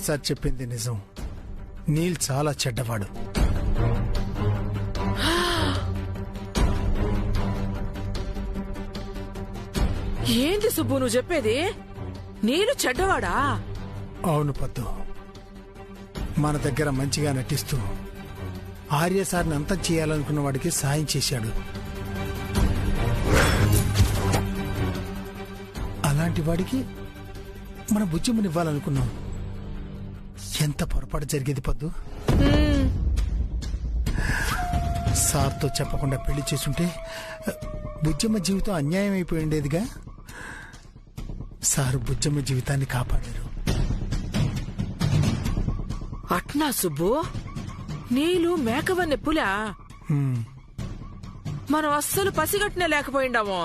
Sir చెప్పింది నిజం. నీల్ చాలా చెడ్డవాడు. ఏంటి సుబ్బు నువ్వు చెప్పేది? నీలు చెడ్డవాడా? అవును పద్దు. మన దగ్గర మంచిగా నటిస్తూ ఆర్య సార్ని అంతం చేయాలనుకున్న వాడికి సాయం చేశాడు. అలాంటి వాడికి మన బుజ్జమ్మనివ్వాలనుకున్నాం. ఎంత పొరపాటు జరిగేది పద్దు. సార్తో చెప్పకుండా పెళ్లి చేసుంటే బుజ్జమ్మ జీవితం అన్యాయం అయిపోయి ఉండేదిగా. సారు బుజ్జమ్మ జీవితాన్ని కాపాడారు. అట్నా సుబ్బు? నీళ్ళు మేకవన్నె పులా? మనం అస్సలు పసిగట్టినే లేకపోయిండాము.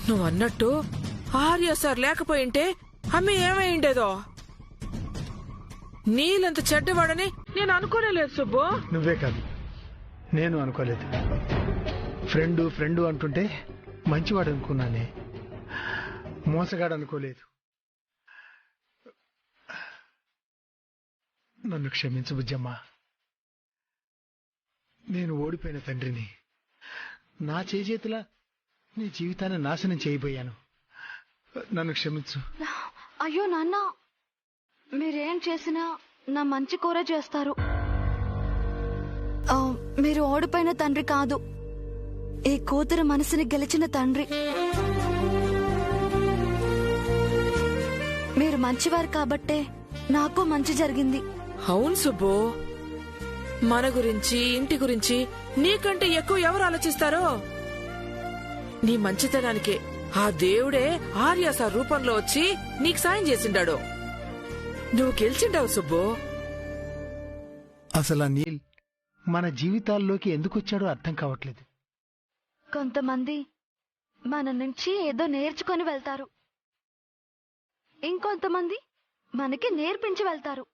నువ్వు అన్నట్టు ఆర్య సార్ లేకపోయింటే అమ్మ ఏమైండేదో. నీళ్ళంత చెడ్డవాడని నేను అనుకోలేదు సుబ్బు. నువ్వే కాదు, నేను అనుకోలేదు. ఫ్రెండు అంటుంటే మంచివాడు అనుకున్నానే, మోసగాడు అనుకోలేదు. నన్ను క్షమించు బుజ్జమ్మ. నేను ఓడిపోయిన తండ్రిని. నా చేతిలా నీ జీవితాన్ని నాశనం చేయబోయాను. నన్ను క్షమించు. అయ్యో నాన్న, మీరేం చేసినా నా మంచి కూర చేస్తారు. మీరు ఓడిపోయిన తండ్రి కాదు, ఈ కూతురు మనసుని గెలిచిన తండ్రి. మీరు మంచివారు కాబట్టే నాకు మంచి జరిగింది. అవును సుబ్బు, మన గురించి ఇంటి గురించి నీకంటే ఎక్కువ ఎవరు ఆలోచిస్తారో? నీ మంచితనానికే ఆ దేవుడే ఆర్య సార్ రూపంలో వచ్చి నీకు సాయం చేసిండాడు. నువ్వు గెలిచిండావు సుబ్బు. అసలు నీల్ మన జీవితాల్లోకి ఎందుకు వచ్చాడో అర్థం కావట్లేదు. కొంతమంది మన నుంచి ఏదో నేర్చుకొని వెళ్తారు, ఇంకొంతమంది మనకి నేర్పించి వెళ్తారు.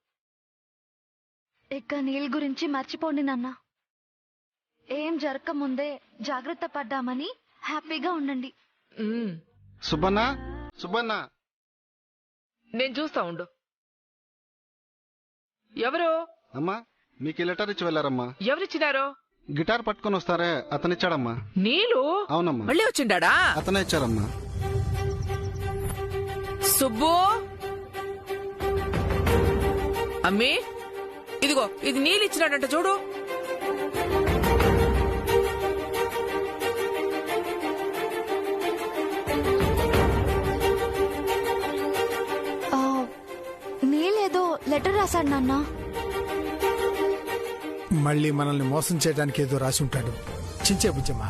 ఇక నీల్ గురించి మర్చిపోండి నాన్న. ఏం జరగకముందే జాగ్రత్త పడ్డామని హ్యాపీగా ఉండండి. సుబ్బన్నా, సుబ్బన్నా, నేను చూస్తా ఉండు. ఎవరు? అమ్మా, మీకు లెటర్ ఇచ్చి వెళ్ళారమ్మా. ఎవరిచ్చినారో? గిటార్ పట్టుకొని వస్తారే అతనిచ్చాడమ్మా. నీలు? అవునమ్మా. మళ్ళీ వచ్చిండా? అతనే ఇచ్చారమ్మా. సుబ్బు, అమ్మీ ఇదిగో ఇది నీళ్ళు ఇచ్చినాడంట చూడు. నీలేదో లెటర్ రాశాడు నాన్న. మళ్ళీ మనల్ని మోసం చేయడానికి ఏదో రాసి ఉంటాడు. చించే బుజ్జమ్మ.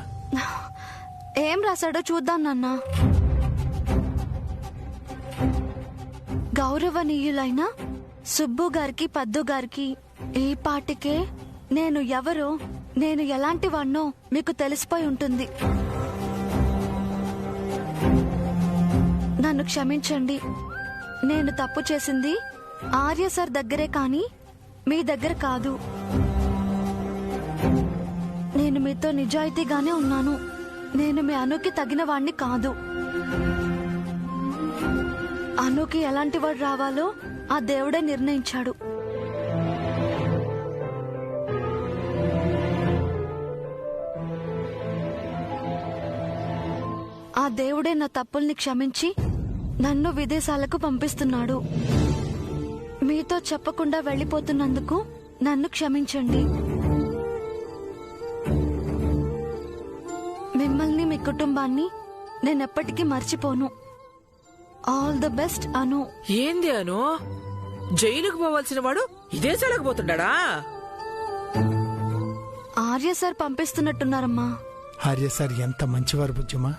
ఏం రాశాడో చూద్దాం నాన్న. గౌరవనీయులైన సుబ్బు గారికి, పద్దు గారికి ఈ పాటికే నేను ఎవరో, నేను ఎలాంటి వాణ్ణో మీకు తెలిసిపోయి ఉంటుంది. నన్ను క్షమించండి. నేను తప్పు చేసింది ఆర్య సార్ దగ్గరే కాని మీ దగ్గర కాదు. నేను మీతో నిజాయితీగానే ఉన్నాను. నేను మీ అనుకి తగిన వాణ్ణి కాదు. అనుకి ఎలాంటి వాడు రావాలో ఆ దేవుడే నిర్ణయించాడు. ఆ దేవుడే నా తప్పుల్ని క్షమించి నన్ను విదేశాలకు పంపిస్తున్నాడు. మీతో చెప్పకుండా వెళ్లిపోతున్నందుకు నన్ను క్షమించండి. మిమ్మల్ని, మీ కుటుంబాన్ని నేనెప్పటికీ మర్చిపోను. ఆల్ ది బెస్ట్ అను. ఏంది అను? జైలుకు పోవాల్సిన వాడు ఇదే పోతుండా? ఆర్య సార్ పంపిస్తున్నట్టున్నారమ్మా. ఆర్య సార్ ఎంత మంచివారు బుజ్జమ్మా.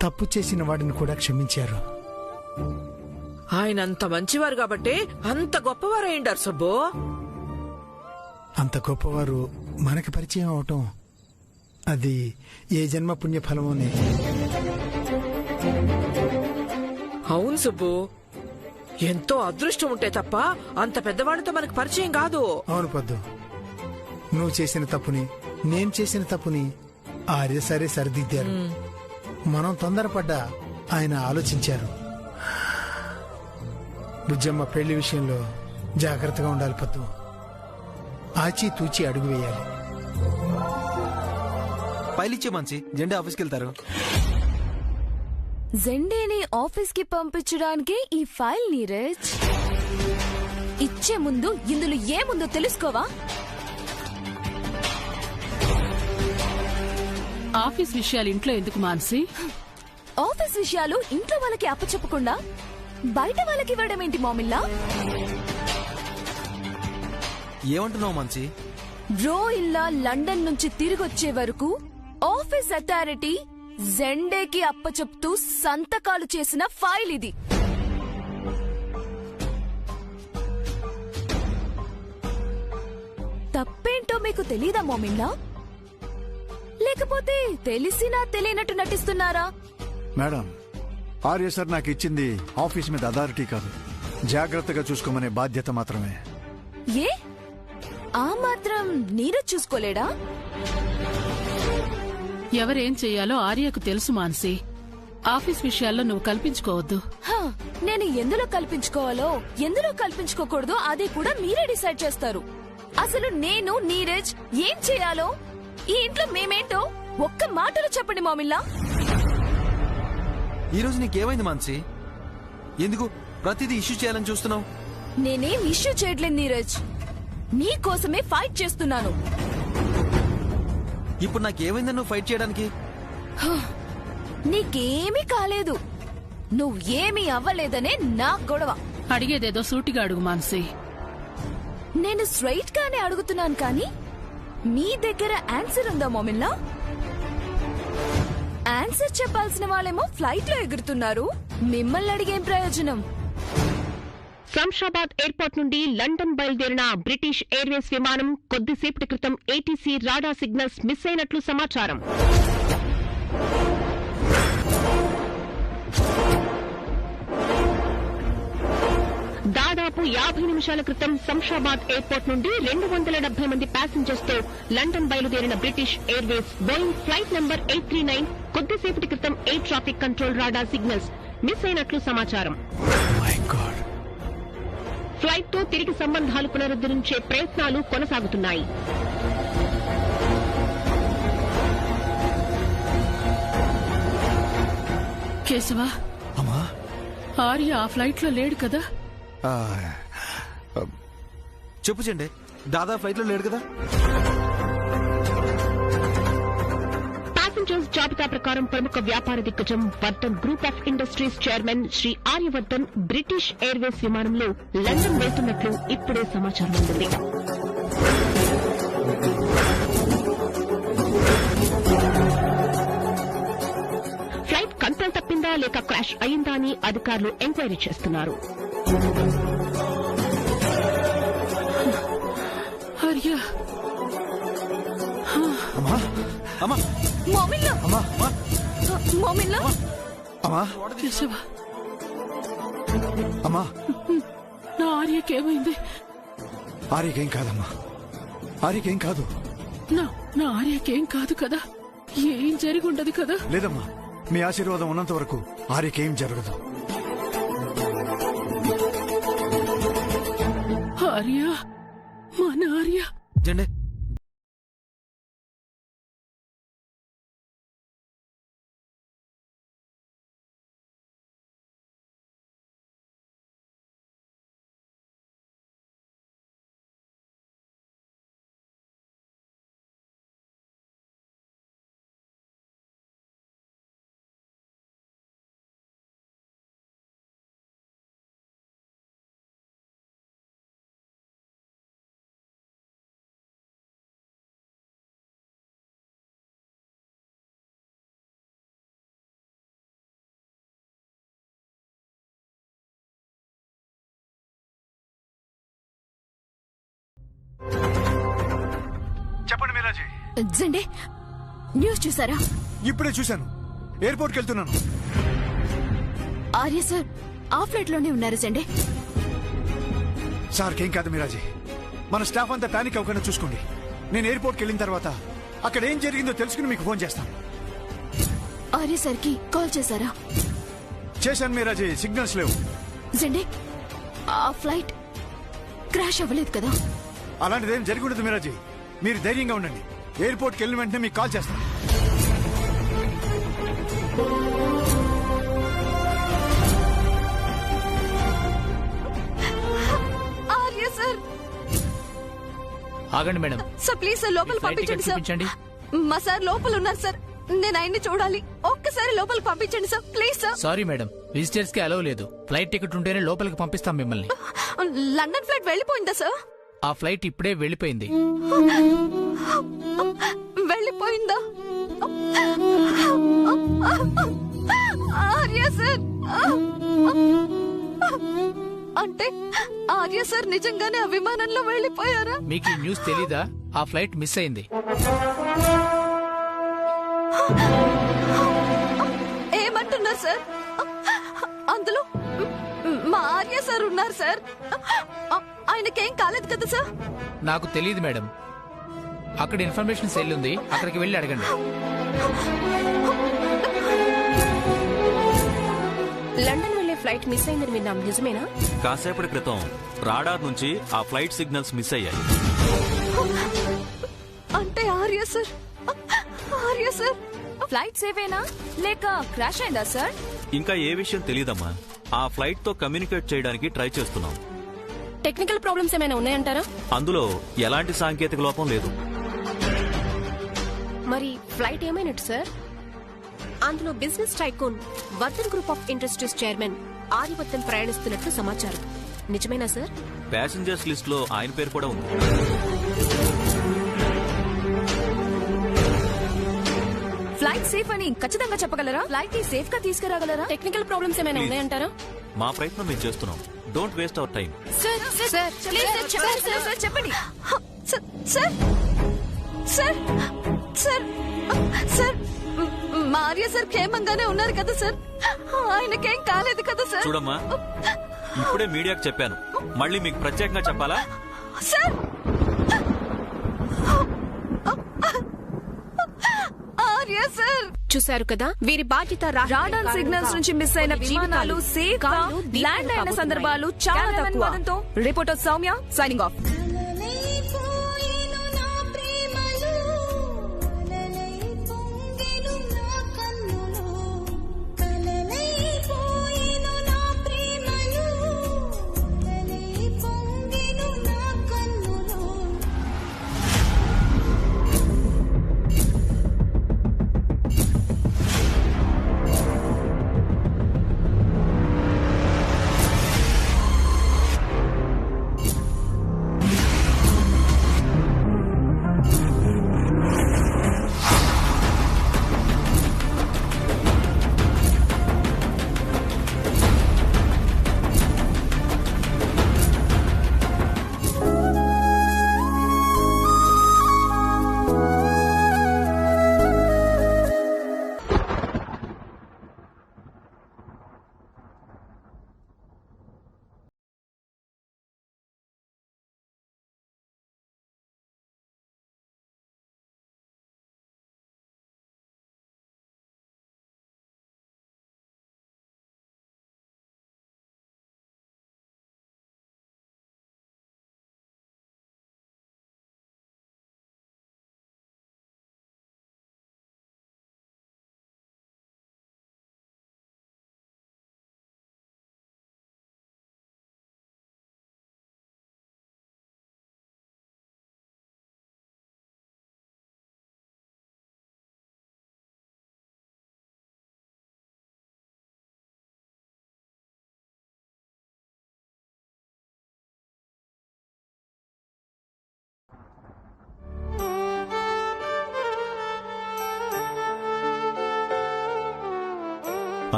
తప్పు చేసిన వాడిని కూడా క్షమించారు. ఆయన అంత మంచివారు కాబట్టి అంత గొప్పవారు అయిండారు సుబ్బు. అంత గొప్పవారు మనకి పరిచయం అవటం అది ఏ జన్మ పుణ్యఫలమోనే. అవును సుబ్బు, ఎంతో అదృష్టం ఉంటే తప్ప అంత పెద్దవాడితో మనకు పరిచయం కాదు. అవును పద్దు, నువ్వు చేసిన తప్పుని, నేను చేసిన తప్పుని ఆర్య సరే సరిదిద్దారు. మనం తొందరపడ్డా ఆయన ఆలోచించారు. బుజ్జమ్మ పెళ్లి విషయంలో జాగ్రత్తగా ఉండాలి పద్దు. ఆచితూచి అడుగు వేయాలి. పైలిచ్చే మంచి జెండా ఆఫీస్కి వెళ్తారు. జెండేని ఆఫీస్ కి పంపించడానికి ఈ ఫైల్ నీరజ్. ఇచ్చే ముందు ఇందులో ఏముందో తెలుసుకోవా? ఆఫీస్ విషయాలు ఇంట్లో ఎందుకు మాన్సి? ఆఫీస్ విషయాలు ఇంట్లో వాళ్ళకి అప్పచెప్పకుండా బయట వాళ్ళకి ఇవ్వడం ఏంటి మామిల్లా? ఏమంటున్నావు మంచి? బ్రో ఇల్లా లండన్ నుంచి తిరిగొచ్చే వరకు ఆఫీస్ అథారిటీ జెండేకి అప్పచెప్తూ సంతకాలు చేసిన ఫైల్ ఇది. తప్పేంటో మీకు తెలీదా మోమిన్లా? లేకపోతే తెలిసినా తెలియనట్టు నటిస్తున్నారా? మేడం, ఆర్య సార్ నాకు ఇచ్చింది ఆఫీస్ మీద అథారిటీ కాదు, జాగ్రత్తగా చూసుకోమనే బాధ్యత మాత్రమే. ఏ ఆ మాత్రం నీరజ్ చూసుకోలేడా? ఎవరేం చెయ్యాలో ఆర్యకు తెలుసు మాన్సి. ఆఫీస్ విషయాల్లో నువ్వు కల్పించుకోవద్దు. హా, నేను ఎందులో కల్పించుకోవాలో ఎందులో కల్పించుకోకూడదో అది కూడా మీరే డిసైడ్ చేస్తారు. అసలు నేను నీరజ్ ఏం చేయాలో ఈ ఇంట్లో మేమేంటో ఒక్క మాటలో చెప్పండి మామిల్లా. ఈ రోజు నీకేమైంది మాన్సి? ఎందుకు ప్రతిదీ ఇష్యూ చేయాలని చూస్తున్నావు? నేనేం ఇష్యూ చేయట్లేదు నీరజ్, నీకోసమే ఫైట్ చేస్తున్నాను. ఇప్పుడు నాకేమైందని నువ్వు ఫైట్ చేయడానికి? నీకేమీ కాలేదు, నువ్వేమీ అవ్వలేదనే నా గొడవ. అడిగేదేదో సూటిగా అడుగు మాన్సి. నేను స్ట్రైట్ గానే అడుగుతున్నాను, కానీ మీ దగ్గర ఆన్సర్ ఉందా మోమిల్లా? ఆన్సర్ చెప్పాల్సిన వాళ్ళేమో ఫ్లైట్ లో ఎగురుతున్నారు, మిమ్మల్ని అడిగేం ప్రయోజనం? శంషాబాద్ ఎయిర్పోర్ట్ నుండి లండన్ బయలుదేరిన బ్రిటిష్ ఎయిర్వేస్ విమానం కొద్దిసేపటి క్రితం ఏటీసీ రాడార్ సిగ్నల్స్ మిస్ అయినట్లు సమాచారం. దాదాపు 50 నిమిషాల క్రితం శంషాబాద్ ఎయిర్పోర్ట్ నుండి 270 మంది ప్యాసింజర్స్ తో లండన్ బయలుదేరిన British Airways Boeing flight number 839 కొద్దిసేపటి క్రితం air traffic control radar signals miss అయినట్లు సమాచారం. ఫ్లైట్ తో తిరిగి సంబంధాలు పునరుద్ధరించే ప్రయత్నాలు కొనసాగుతున్నాయి. కేశవా, ఆర్య ఆ ఫ్లైట్ లో లేడు కదా? చెప్పు చెండే, దాదాపు ఫ్లైట్ లో లేడు కదా? ప్యాసింజర్స్ జాబితా ప్రకారం ప్రముఖ వ్యాపార దిగ్గజం Vardhan group of industries chairman Shri Aryavardhan British Airways విమానంలో లండన్ వెళ్తున్నట్లు ఇప్పుడే సమాచారం అందింది. ఫ్లైట్ కంట్రోల్ తప్పిందా లేక క్రాష్ అయిందా అని అధికారులు ఎంక్వైరీ చేస్తున్నారు. ఆర్య, మోమిల్లా, మోమిల్లా, కేశవా, అమ్మా, నా ఆర్యకేమైంది? ఆర్యకేం కాదమ్మా, ఆర్యకేం కాదు. నా ఆర్యకేం కాదు కదా? ఏం జరిగి ఉండదు కదా? లేదమ్మా, మీ ఆశీర్వాదం ఉన్నంత వరకు ఆర్యకేం జరగదు. ఆర్య, మన ఆర్య. జెండే, చెప్పండి మీరాజీ. జెండే, న్యూస్ చూసారా? ఇప్పుడే చూశాను, ఎయిర్పోర్ట్కి వెళ్తున్నాను. ఆర్య సార్ ఆ ఫ్లైట్ లోనే ఉన్నారు జెండే. సార్కేం కాదు మీరాజీ, మన స్టాఫ్ అంతా పానిక్ అవ్వకుండా చూసుకోండి. నేను ఎయిర్పోర్ట్కి వెళ్ళిన తర్వాత అక్కడ ఏం జరిగిందో తెలుసుకుని మీకు ఫోన్ చేస్తాను. ఆర్య సార్ కి కాల్ చేశారా? చేశాను మీరాజీ, సిగ్నల్స్ లేవు. జెండే, ఆ ఫ్లైట్ క్రాష్ అవ్వలేదు కదా? అలాంటిదేం జరిగి ఉండదు మీరాజీ. మీరు ధైర్యంగా ఉండండి. ఎయిర్పోర్ట్కి వెళ్ళిన వెంటనే మీకు కాల్ చేస్తాను. ఆర్య సార్, ఆగండి మేడం. సార్ ప్లీజ్ సార్ లోపలికి పంపించండి సార్. చూపించండి. మా సార్ లోపల ఉన్నారు సార్. నేను ఆయన్ని చూడాలి. ఒక్కసారి లోపలికి పంపించండి sir, please sir. Sorry madam, visitors కి అలౌ లేదు. ఫ్లైట్ టికెట్ ఉంటేనే లోపలికి పంపిస్తాం మిమ్మల్ని. లండన్ ఫ్లైట్ వెళ్ళిపోయిందా సార్? ఆ ఫ్లైట్ ఇప్పుడే వెళ్ళిపోయింది. వెళ్ళిపోయిందా? ఆర్య సార్, అంటే ఆర్య సార్ నిజంగానే ఆ విమానంలో వెళ్ళిపోయారా? మీకు ఈ న్యూస్ తెలీదా? ఆ ఫ్లైట్ మిస్ అయింది. ఏమంటున్నారు సార్? అందులో మా ఆర్య సార్ ఉన్నారు సార్. ఆయనకేం కాలేదు కదా సార్? నాకు తెలియదు మేడం. అక్కడ ఇన్ఫర్మేషన్ సెల్ ఉంది, అక్కడికి వెళ్ళి అడగండి. లండన్ వెళ్లే ఫ్లైట్ మిస్ అయిందని విన్నాం, నిజమేనా? కాసేపటి క్రితం రాడార్ నుంచి ఆ ఫ్లైట్ సిగ్నల్స్ మిస్ అయ్యాయి. అంటే Arya sir, Arya sir flight సేవేనా లేక క్రాష్ అయిందా సార్? ఇంకా ఏ విషయం తెలియదమ్మా. ఆ ఫ్లైట్ తో కమ్యూనికేట్ చేయడానికి ట్రై చేస్తున్నాం. టెక్నికల్ ప్రాబ్లమ్స్ ఏమైనా ఉన్నాయంటారా? అందులో ఎలాంటి సాంకేతిక లోపం లేదు. మరి ఫ్లైట్ ఏమైనట్టు సార్? అందులో business tycoon Vardhan group of industries chairman Aryavardhan ప్రయాణిస్తున్నట్లు సమాచారం. నిజమేనా సార్? ప్యాసింజర్స్ లిస్ట్ లో ఆయన పేరు కూడా ఉంది. ఫ్లైట్ సేఫ్ అని ఖచ్చితంగా చెప్పగలరా? ఫ్లైట్ ని సేఫ్ గా తీసుకురాగలరా? టెక్నికల్ ప్రాబ్లమ్స్ ఏమైనా ఉన్నాయంటారా? మా ప్రయత్నం మేము చేస్తున్నాం. Don't waste our time. Sir sir please sir చెప్పండి. Sir sir sir sir sir మా ఆర్య సార్ క్షేమంగానే ఉన్నారు కదా సార్? ఆయనకేం కాలేదు కదా సార్? చూడమ్మా, ఇప్పుడే మీడియాకు చెప్పాను, మళ్ళీ మీకు ప్రత్యేకంగా చెప్పాలా? సార్ ఆర్య సార్, చూశారు కదా, వీరి బాధ్యత రాడార్ సిగ్నల్స్ నుంచి మిస్ అయిన విమానాలు సేఫ్ గా ల్యాండ్ అయిన సందర్భాలు చాలా తక్కువ. Reporter Soumya signing off.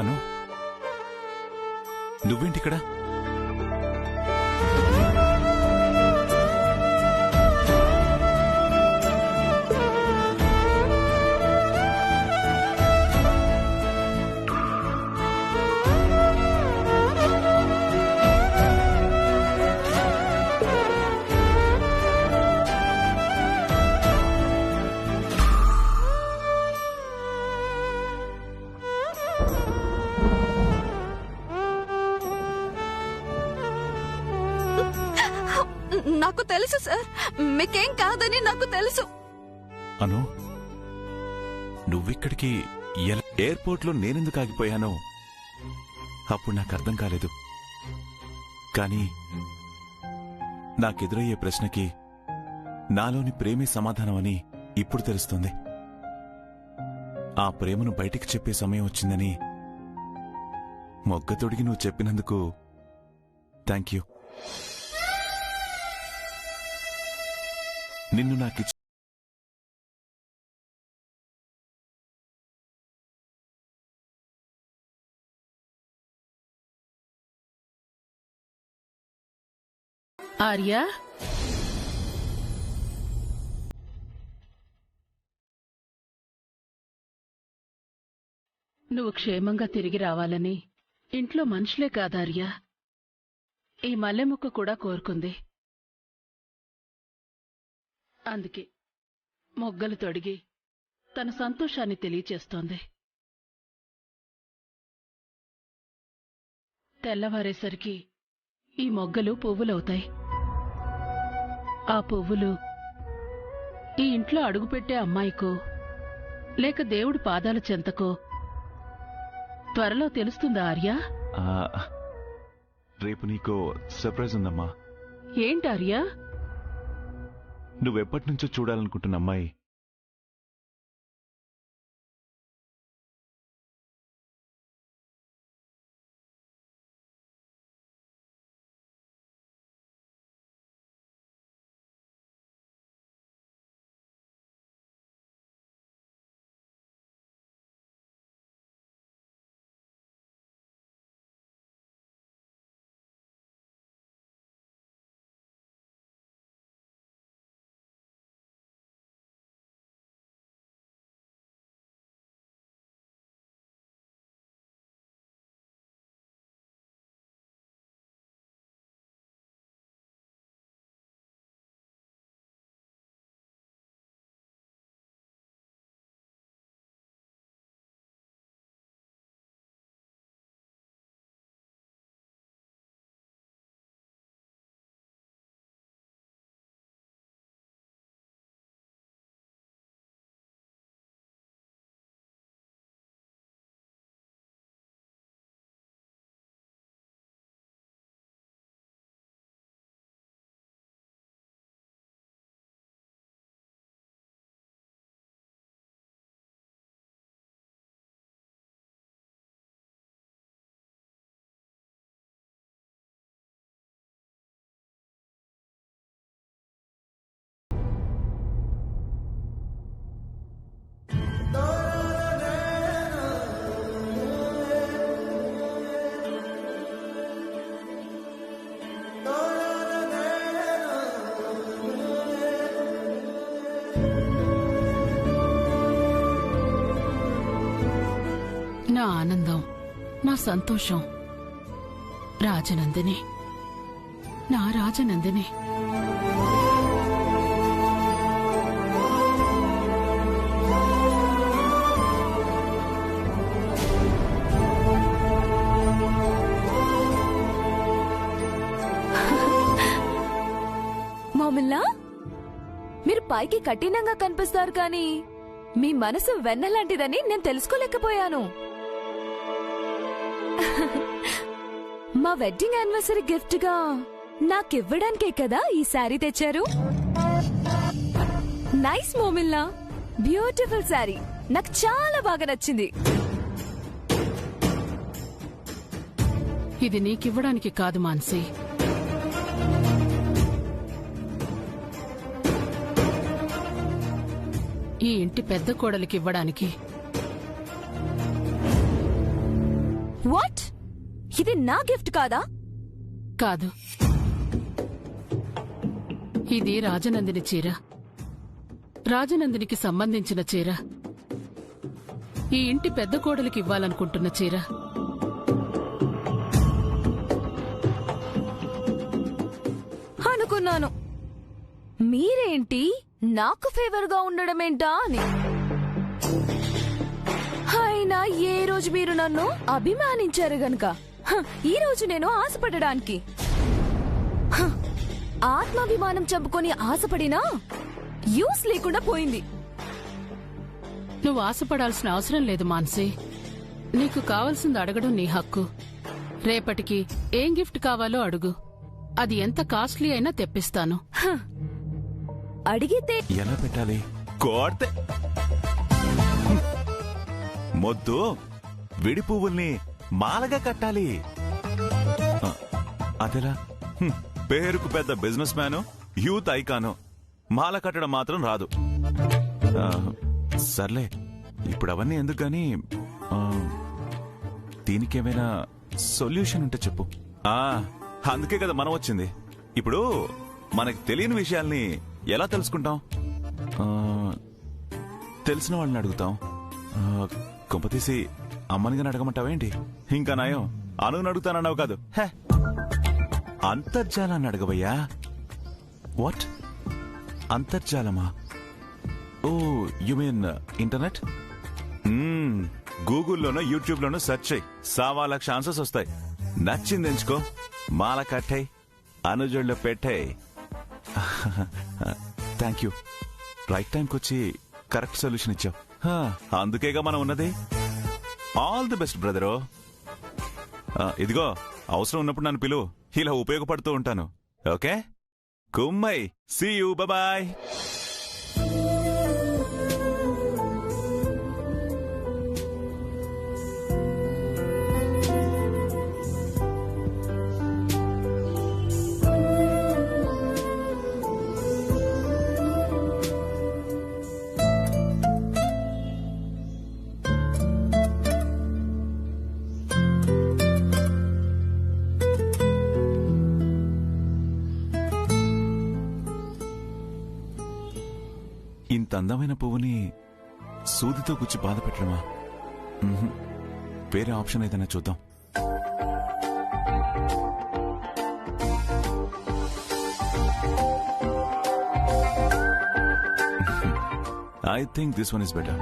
Anu, నువ్వేంటిక్కడ? నాకు తెలుసు సార్, మీకేం కాదని నాకు తెలుసు. అను, నువ్విక్కడికి ఎయిర్పోర్ట్ లో నేనెందుకు ఆగిపోయానో అప్పుడు నాకు అర్థం కాలేదు. కానీ నాకెదురయ్యే ప్రశ్నకి నాలోని ప్రేమే సమాధానమని ఇప్పుడు తెలుస్తుంది. ఆ ప్రేమను బయటికి చెప్పే సమయం వచ్చిందని మొగ్గ తొడిగి నువ్వు చెప్పినందుకు థ్యాంక్ యూ. నిన్ను నాకిచ్చి ఆర్యా, నువ్వు క్షేమంగా తిరిగి రావాలని ఇంట్లో మనుషులే కాదార్యా, ఈ మల్లెముక్క కూడా కోరుకుంది. అందుకే మొగ్గలు తొడిగి తన సంతోషాన్ని తెలియచేస్తోంది. తెల్లవారేసరికి ఈ మొగ్గలు పువ్వులవుతాయి. ఆ పువ్వులు ఈ ఇంట్లో అడుగుపెట్టే అమ్మాయికో లేక దేవుడి పాదాల చెంతకో త్వరలో తెలుస్తుందా ఆర్యా? రేపు నీకో సర్ప్రైజ్ ఉందమ్మా. ఏంటార్యా? నువ్వెప్పటినుంచో చూడాలనుకుంటున్న అమ్మాయి నా ఆనందం, నా సంతోషం రాజనందిని, నా రాజనందిని. మామిల్లా, మీరు పైకి కఠినంగా కనిపిస్తారు కానీ మీ మనసు వెన్నలాంటిదని నేను తెలుసుకోలేకపోయాను. మా వెడ్డింగ్ యానివర్సరీ గిఫ్ట్ గా నాకివ్వడానికే కదా ఈ శారీ తెచ్చారు. నైస్ మోమిల్లా, బ్యూటిఫుల్ శారీ, నాకు చాలా బాగా నచ్చింది. ఇది నీకివ్వడానికి కాదు మాన్సీ, ఈ ఇంటి పెద్ద కోడలికి ఇవ్వడానికి. వాట్? ఇది నా గిఫ్ట్ కాదా? కాదు, ఇది రాజనందిని చీర, రాజనందినికి సంబంధించిన చీర, ఈ ఇంటి పెద్ద కోడలికి ఇవ్వాలనుకుంటున్న చీర. అనుకున్నాను మీరేంటి నాకు ఫేవర్ గా ఉండడమేంటా అని. అయినా ఏ రోజు మీరు నన్ను అభిమానించారు గనుక ఈ రోజు నేను ఆశపడడానికి. ఆత్మాభిమానం చంపుకొని ఆశపడినా యూస్ లేకుండా పోయింది. నువ్వు ఆశపడాల్సిన అవసరం లేదు మాన్సి. నీకు కావాల్సింది అడగడం నీ హక్కు. రేపటికి ఏం గిఫ్ట్ కావాలో అడుగు, అది ఎంత కాస్ట్లీ అయినా తెప్పిస్తాను. అడిగితే ఎలా పెట్టాలి? కోర్తే మొద్దు విడి పువ్వుల్ని మాలగా కట్టాలి. అదెలా? పేరుకు పెద్ద బిజినెస్ మ్యాను, యూత్ ఐకాను, మాల కట్టడం మాత్రం రాదు. సర్లే, ఇప్పుడు అవన్నీ ఎందుకు గాని దీనికేమైనా సొల్యూషన్ ఉంటే చెప్పు. అందుకే కదా మనం వచ్చింది. ఇప్పుడు మనకి తెలియని విషయాల్ని ఎలా తెలుసుకుంటాం? తెలిసిన వాళ్ళని అడుగుతాం. కొంపతీసి అమ్మనిగా అడగమంటావేంటి? ఇంకా నయం అనుగుని అడుగుతానన్నావు కాదు. అంతర్జాలాన్ని అడగవయ్యా. వాట్? అంతర్జాలమా? Oh, you mean internet? గూగుల్లోనో యూట్యూబ్లోనో సెర్చ్ చేయి, 1,00,000 ఆన్సర్స్ వస్తాయి. నచ్చింది ఎంచుకో, మాల కట్టాయి, అనుజుల్లో పెట్టాయి. థ్యాంక్ యూ, రైట్ టైంకి వచ్చి కరెక్ట్ సొల్యూషన్ ఇచ్చావు. అందుకేగా మనం ఉన్నది. All the best brother. ఇదిగో, అవసరం ఉన్నప్పుడు నన్ను పిలువు, ఇలా ఉపయోగపడుతూ ఉంటాను. ఓకే, కుమ్మై, సీ యూ, బాయ్. ఇంత అందమైన పువ్వుని సూదితో గుచ్చి బాధ పెట్టడమా? వేరే ఆప్షన్ ఏదైనా చూద్దాం. I think this one is better.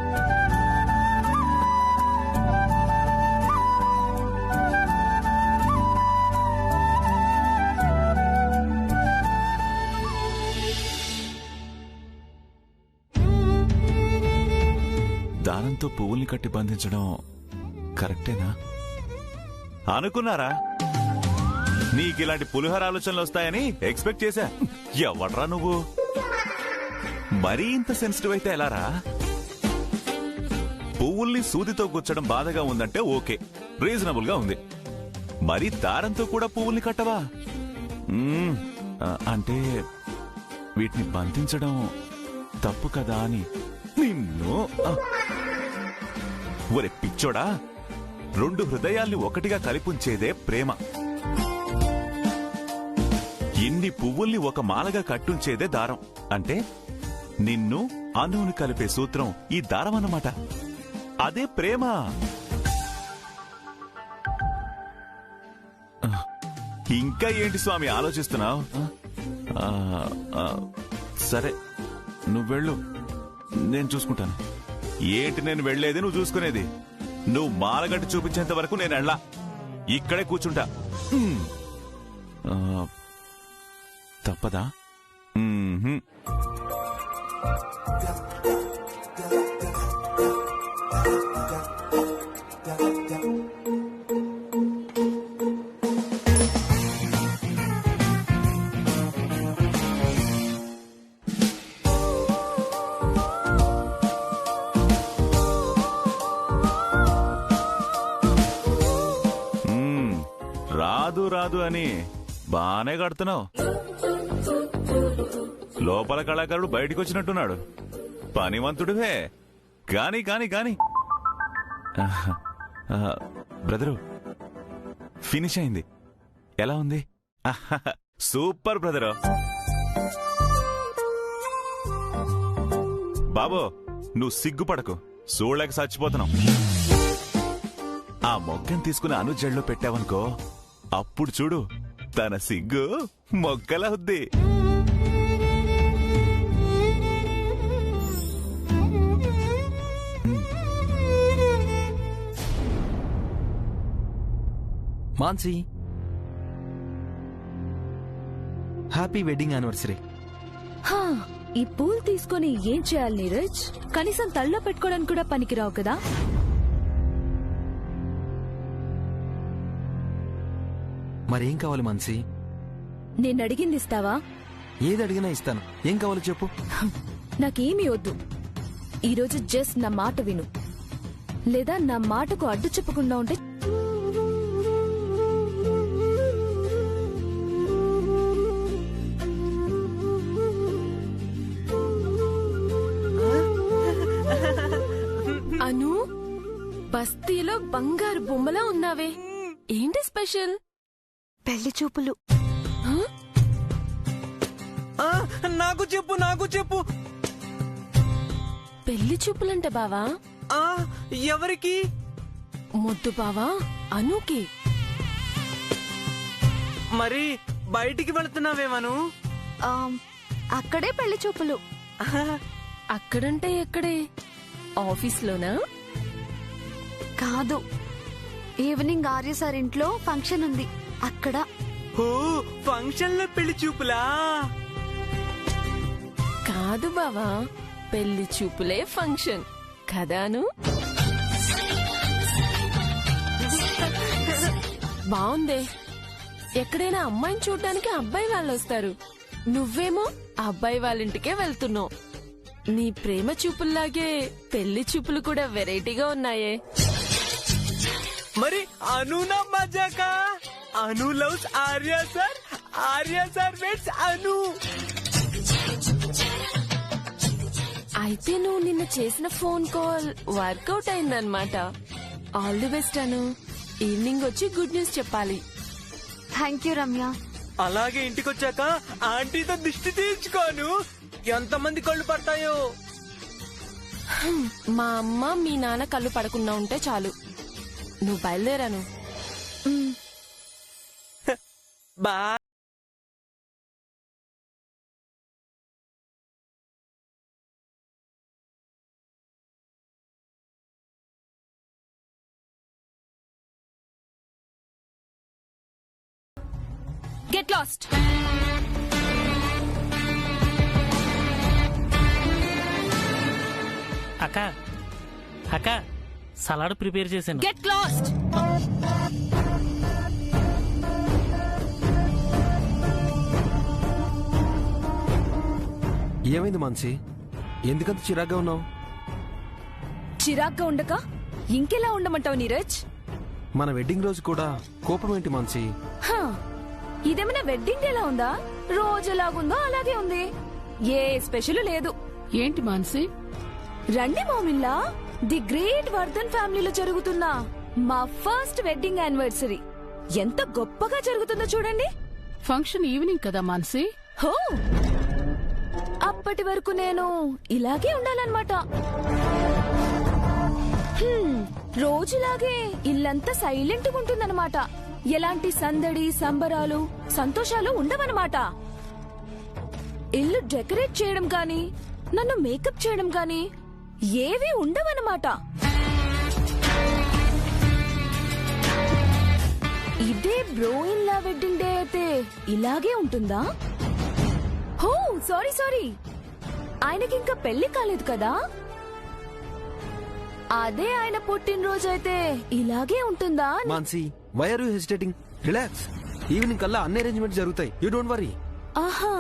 దారంతో పువ్వుల్ని కట్టి బంధించడం కరెక్టేనా? అనుకున్నారా? నీకిలాంటి పులిహోర ఆలోచనలు వస్తాయని ఎక్స్పెక్ట్ చేశా. ఎవడ్రా నువ్వు? మరీ ఇంత సెన్సిటివ్ అయితే ఎలారా? పువ్వుల్ని సూదితో గుచ్చడం బాధగా ఉందంటే ఓకే, రీజనబుల్ గా ఉంది. మరి దారంతో కూడా పువ్వుల్ని కట్టవా? అంటే వీటిని బంధించడం తప్పు కదా అని. నిన్ను ఒరే పిచ్చోడా, 2 హృదయాల్ని ఒకటిగా కలిపుంచేదే ప్రేమ. ఇన్ని పువ్వుల్ని ఒక మాలగా కట్టుంచేదే దారం. అంటే నిన్ను అనువుని కలిపే సూత్రం ఈ దారం అన్నమాట. అదే ప్రేమ. ఇంకా ఏంటి స్వామి ఆలోచిస్తున్నావు? సరే, నువ్వెళ్ళు, నేను చూసుకుంటాను. ఏంటి నేను వెళ్లేది, నువ్వు చూసుకునేది? నువ్వు మాలగట్టు చూపించేంత వరకు నేను వెళ్ళా, ఇక్కడే కూర్చుంటా. తప్పదా? రాదు అని బానే కడుతున్నావు. లోపల కళాకారుడు బయటికి వచ్చినట్టున్నాడు. పనివంతుడివే. కాని కాని కాని బ్రదరు, ఫినిష్ అయింది. ఎలా ఉంది? Super brother. బాబో, నువ్వు సిగ్గుపడకు, చూడలేక చచ్చిపోతున్నావు. ఆ మొగ్గను తీసుకుని అనుజల్లో పెట్టావనుకో, అప్పుడు చూడు, తన సిగ్గు మొగ్గలా ఉంది. Mansi, happy wedding anniversary. హా, ఈ పూలు తీసుకొని ఏం చేయాలి నీరజ్? కనీసం తల్లో పెట్టుకోవడానికి కూడా పనికిరావు కదా. మరేం కావాలి మాన్సి? నేను అడిగింది ఇస్తావా? ఏది అడిగినా ఇస్తాను. ఏం కావాలో చెప్పు. నాకేమీ వద్దు. ఈరోజు జస్ట్ నా మాట విను, లేదా నా మాటకు అడ్డు చెప్పకుండా ఉంటే అను, బస్తీలో బంగారు బొమ్మలా ఉన్నావే, ఏంటి స్పెషల్? పెళ్లి చూపులు. నాకు చెప్పు, నాకు చెప్పు. పెళ్లి చూపులంట బావా? ఎవరికి? ముద్దు బావా అనుకి. మరి బయటికి వెళుతున్నావేమను? అక్కడే పెళ్లి చూపులు. అక్కడంటే ఎక్కడే? ఆఫీస్లోనా? కాదు, ఈవినింగ్ ఆర్య సార్ ఇంట్లో ఫంక్షన్ ఉంది, అక్కడ. ఓ, ఫంక్షన్ లో పెళ్లి చూపులా? కాదు బావా, పెళ్లి చూపులే ఫంక్షన్ కదాను. బావుందే. ఎక్కడైనా అమ్మాయిని చూడ్డానికి అబ్బాయి వాళ్ళు వస్తారు, నువ్వేమో అబ్బాయి వాళ్ళింటికే వెళ్తున్నావు. నీ ప్రేమ చూపుల్లాగే పెళ్లి చూపులు కూడా వెరైటీగా ఉన్నాయే. మరి అనునా మజాక? Anu loves Arya sir, Arya sir weds Anu. అయితే నువ్వు నిన్న చేసిన ఫోన్ కాల్ వర్కౌట్ అయిందన్నమాట. All the best Anu. Evening వచ్చి గుడ్ న్యూస్ చెప్పాలి. Thank you Ramya. అలాగే ఇంటికొచ్చాక ఆంటీతో దిష్టి తీర్చుకోను. ఎంతమంది కళ్ళు పడతాయో. మా అమ్మ మీ నాన్న కళ్ళు పడకుండా ఉంటే చాలు. నువ్వు బయలుదేరాను. బాయ్. Get lost. అక్క అక్క, సలాడ్ ప్రిపేర్ చేశాను. Get lost. ఏమైంది మాన్సి? ఎందుకంత చిరాగ్గా ఉన్నావు? చిరాగ్గా ఉండక ఇంకెలా ఉండమంటావు నీరజ్? మన వెడ్డింగ్ రోజు కూడా కోపం ఏంటి మాన్సి? హా, ఇదేమైనా వెడ్డింగ్ ఎలా ఉందా? రోజు ఎలాగుందో అలాగే ఉంది, ఏ స్పెషల్ లేదు. ఏంటి మాన్సి? రండి మామిల్లా, ది గ్రేట్ వర్ధన్ ఫ్యామిలీలో జరుగుతున్న మా ఫస్ట్ వెడ్డింగ్ యానివర్సరీ ఎంత గొప్పగా జరుగుతుందో చూడండి. ఫంక్షన్ ఈవినింగ్ కదా మాన్సి? హో, అప్పటి వరకు నేను ఇలాగే ఉండాలన్నమాట. రోజులాగే ఇల్లంతా సైలెంట్ గా ఉంటుందన్నమాట. ఎలాంటి సందడి సంబరాలు సంతోషాలు ఉండవన్నమాట. ఇల్లు డెకరేట్ చేయడం గాని, నన్ను మేకప్ చేయడం గాని ఏవీ ఉండవన్నమాట. ఇదే bro in law wedding day అయితే ఇలాగే ఉంటుందా? హో, సారీ సారీ, ఆయనకి ఇంకా పెళ్లి కాలేదు కదా. అదే ఆయన పుట్టినరోజు అయితే ఇలాగే ఉంటుందా? Mansi, why are you hesitating? Relax. Evening కల్లా అన్ని అరేంజ్మెంట్స్ జరుగుతాయి. You don't worry. ఆహా,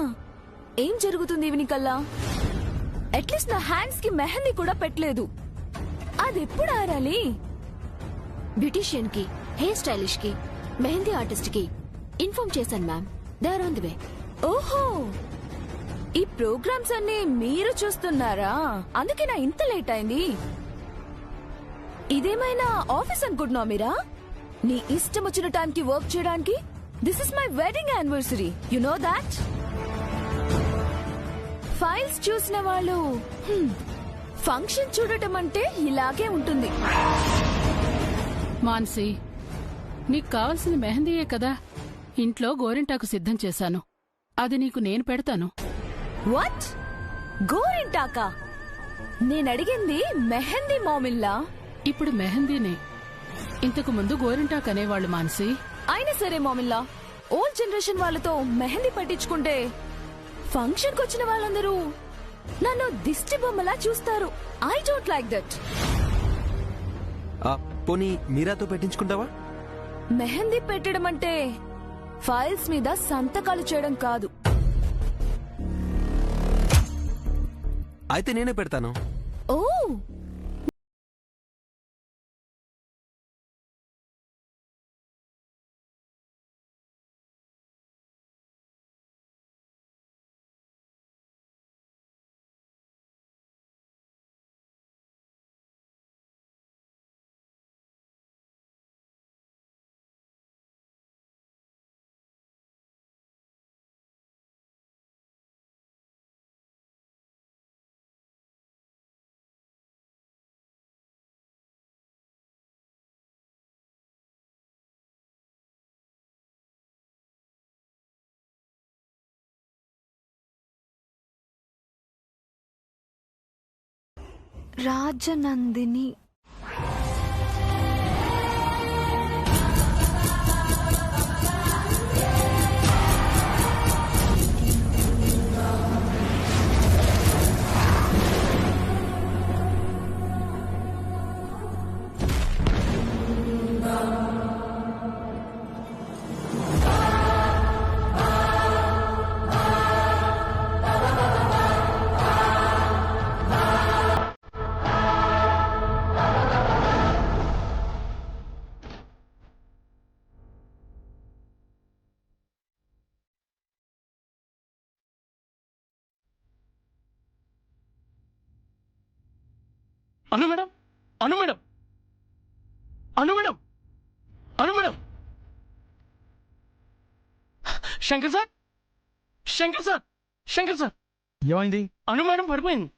ఏం జరుగుతుంది ఈవినింగ్ కల్లా? అట్లీస్ట్ నా హ్యాండ్స్ కి మెహందీ కూడా పెట్టలేదు. అది ఎప్పుడు ఆరాలి? బ్యూటీషియన్ కి, హెయిర్ స్టైలిష్ కి, మెహందీ ఆర్టిస్ట్ కి ఇన్ఫార్మ్ చేశాను ma'am. They are on the way. ఓహో, ఈ ప్రోగ్రామ్స్ అన్ని మీరు చూస్తున్నారా? అందుకే నా ఇంత లేట్ అయింది. ఇదేమైనా ఆఫీస్ అనుకుంటున్నావు మీరా? నీ ఇష్టం వచ్చిన టైంకి వర్క్ చేయడానికి? This is my wedding anniversary, you know that. Files చూసిన వాళ్ళు ఫంక్షన్ చూడటం అంటే ఇలాగే ఉంటుంది. మాన్సి, నీకు కావలసిన మెహందీయే కదా. ఇంట్లో గోరింటాకు సిద్ధం చేశాను, అది నీకు నేను పెడతాను. వాట్? గోరింటాకా? నేనడిగింది మెహందీ మామిల్లా. ఇప్పుడు మెహందీనే. ఇంతకు ముందు గోరింటాకు అనేవాళ్ళు మాన్సి. అయినా సరే మామిల్లా, ఓల్డ్ జనరేషన్ వాళ్ళతో మెహందీ పట్టించుకుంటే ఫంక్షన్ కి వచ్చిన వాళ్ళందరూ నన్ను దిష్టి బొమ్మలా చూస్తారు. I don't like that. పోనీ మీరాతో పెట్టించుకుంటావా? మెహందీ పెట్టడం అంటే ఫైల్స్ మీద సంతకాలు చేయడం కాదు. అయితే నేనే పెడతాను. ఓ, Rajanandini. Anu madam, Anu madam, Anu madam, Anu madam. Shankar sir, Shankar sir, Shankar sir. ఏమైంది? అను మేడం పడిపోయింది.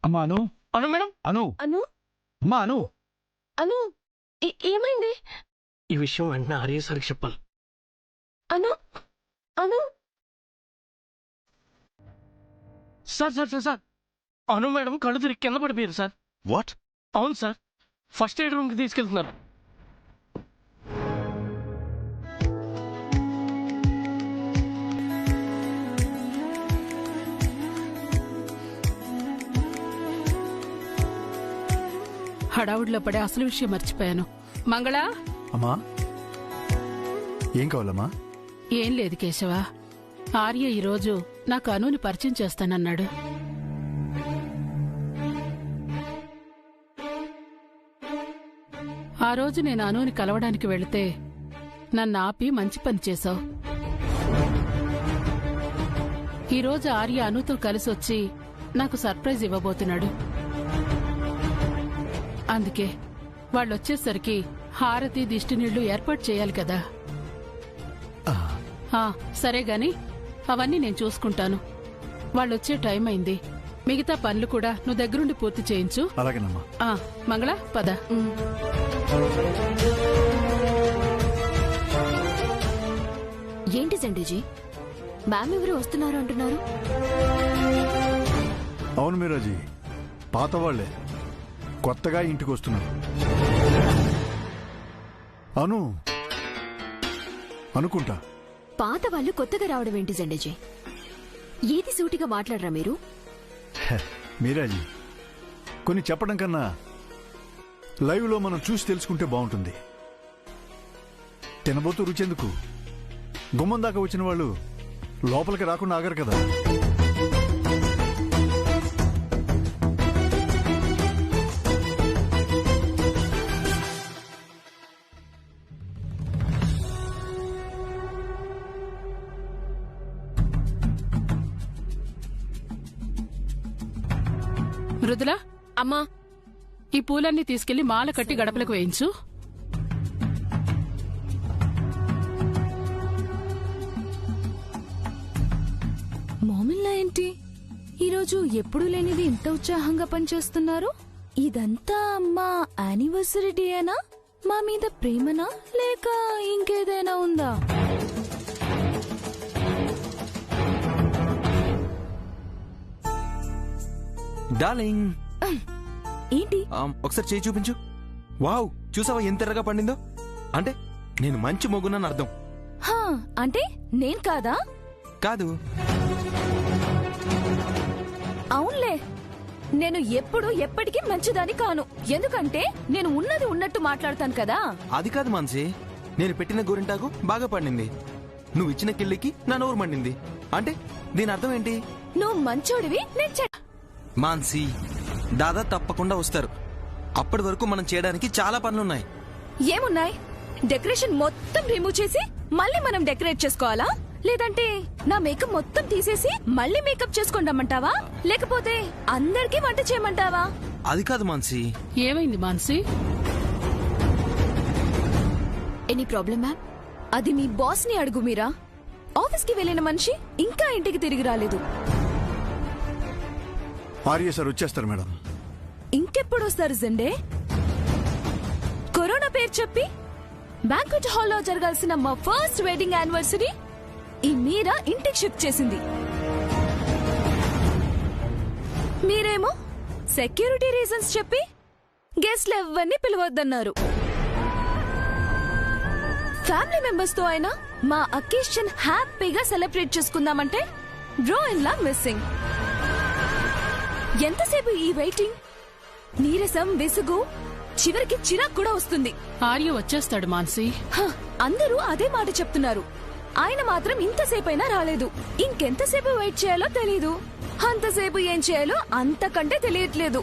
అమ్మా అను. అను మేడం. అను. అను. అమ్మా అను. అను, ఏమైంది? ఈ విషయం వెంటనే ఆర్య సార్కి చెప్పాలి. అను. అను. సార్ సార్ సార్ సార్, అను మేడం కళ్ళు తిరిగి కింద పడిపోయారు సార్. వాట్? అవును సార్, ఫస్ట్ ఎయిడ్ రూమ్కి తీసుకెళ్తున్నారు. హడావుడిలో పడే అసలు విషయం మర్చిపోయాను. మంగళా. అమ్మా, ఏం కావాలమ్మా? ఏం లేదు కేశవ, ఆర్య ఈరోజు నాకు అనుని పరిచయం చేస్తానన్నాడు. ఆ రోజు నేను అనుని కలవడానికి వెళితే నన్ను ఆపి మంచి పని చేశావు. ఈరోజు ఆర్య అనుతో కలిసి వచ్చి నాకు సర్ప్రైజ్ ఇవ్వబోతున్నాడు. అందుకే వాళ్ళొచ్చేసరికి హారతి దిష్టి నీళ్లు ఏర్పాటు చేయాలి కదా. సరే గాని అవన్నీ నేను చూసుకుంటాను. వాళ్ళొచ్చే టైం అయింది. మిగతా పనులు కూడా నువ్వు దగ్గరుండి పూర్తి చేయించు. అలాగేనమ్మా. మంగళ పద. ఏంటి సండేజీ, మ్యామ్ ఎవరు వస్తున్నారు అంటున్నారు? అవును మీరాజీ, పాత వాళ్లే కొత్తగా ఇంటికి వస్తున్నారు. అను అనుకుంటా. పాత వాళ్ళు కొత్తగా రావడం ఏంటి సండేజీ? ఏది సూటిగా మాట్లాడరా మీరు? మీరాజీ, కొన్ని చెప్పడం కన్నా లైవ్ లో మనం చూసి తెలుసుకుంటే బాగుంటుంది. తినబోతూ రుచెందుకు? గుమ్మం దాకా వచ్చిన వాళ్ళు లోపలికి రాకుండా ఆగరు కదా. మృదులా. అమ్మా, ఈ పూలన్నీ తీసుకెళ్లి మాల కట్టి గడపలకు వేయించు. మామిల్లా ఏంటి ఈరోజు ఎప్పుడు లేనిది ఇంత ఉత్సాహంగా పనిచేస్తున్నారు? ఇదంతా అమ్మా యానివర్సరీ డేనా? మా మీద ప్రేమనా లేక ఇంకేదైనా ఉందా? డార్లింగ్, ఏంటి? ఒకసారి చేయి చూపించు. వావ్, చూసావా ఎంత ఎర్రగా పండిందో? అంటే నేను మంచి మొగునని అర్థం. హా, అంటే నేను కాదా? కాదు. అవునులే, నేను ఎప్పుడు ఎప్పటికీ మంచిదాని కాను. ఎందుకంటే నేను ఉన్నది ఉన్నట్టు మాట్లాడతాను కదా. అది కాదు మాన్సి, నేను పెట్టిన గోరింటాకు బాగా పండింది, నువ్వు ఇచ్చిన కిళ్ళికి నా నోరు మండింది. అంటే దీని అర్థం ఏంటి? నువ్వు మంచోడివి, నేను మాన్సి, దాదా తప్పకుండా వస్తారు. అప్పటి వరకు మనం చేయడానికి చాలా పనులున్నాయి. ఏమున్నాయి? డెకరేషన్ మొత్తం రిమూవ్ చేసి మళ్ళీ మనం డెకరేట్ చేసుకోవాలా? లేదంటే నా మేకప్ మొత్తం తీసేసి మళ్ళీ మేకప్ చేసుకుంటామంటావా? లేకపోతే అందరికీ వంట చేయమంటావా? అది కాదు మాన్సి. ఏమైంది మాన్సి? Any problem ma'am? అది మీ బాస్ ని అడుగు. మీరా ఆఫీస్ కి వెళ్ళిన మనిషి ఇంకా ఇంటికి తిరిగి రాలేదు. ఆర్య సార్ వచ్చేస్తారు మేడం. ఇంకెప్పుడు వస్తారు జెండే? కరోనా పేరు చెప్పి బ్యాంక్వెట్ హాల్లో జరగాల్సిన మా ఫస్ట్ వెడ్డింగ్ యానివర్సరీ ఈ మీరా ఇంటికి షిఫ్ట్ చేసింది. మీరేమో సెక్యూరిటీ రీజన్స్ చెప్పి గెస్ట్లు ఎవరిని పిలవద్దన్నారు. ఫ్యామిలీ మెంబర్స్ తో అయినా మా అకేషన్ హ్యాపీగా సెలబ్రేట్ చేసుకుందామంటే డ్రా ఇన్ లా మిస్సింగ్. ఎంతసేపు ఈ వెయిటింగ్? నీరసం, విసుగు, చివరికి చిరాకు కూడా వస్తుంది. ఆర్య వచ్చేస్తాడు మాన్సి. అందరూ అదే మాట చెప్తున్నారు. ఆయన మాత్రం ఇంతసేపైనా రాలేదు. ఇంకెంతసేపు వెయిట్ చేయాలో తెలీదు. అంతసేపు ఏం చేయాలో అంతకంటే తెలియట్లేదు.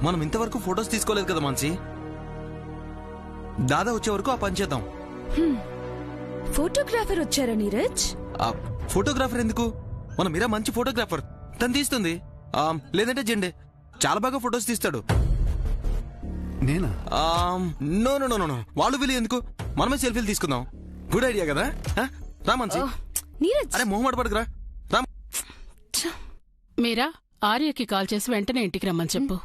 మనం ఇంతవరకు ఫొటోస్ తీసుకోలేదు కదా మాన్సి. దాదా వచ్చే వరకు ఆ పని చేద్దాం. ఫోటోగ్రాఫర్ వచ్చారా నీరజ్? ఫోటోగ్రాఫర్ ఎందుకు? మన మీరా మంచి ఫోటోగ్రాఫర్, తను తీస్తుంది. లేదంటే జెండే చాలా బాగా ఫొటోస్ తీస్తాడు. నేనా? నో నో నో నో, వాళ్ళు వీళ్ళు ఎందుకు, మనమే సెల్ఫీలు తీసుకుందాం. గుడ్ ఐడియా కదా? రా మాన్సి. అరే మొహమాట పడకురా. మీరా ఆర్యకి కాల్ చేసి వెంటనే ఇంటికి రమ్మని చెప్పు.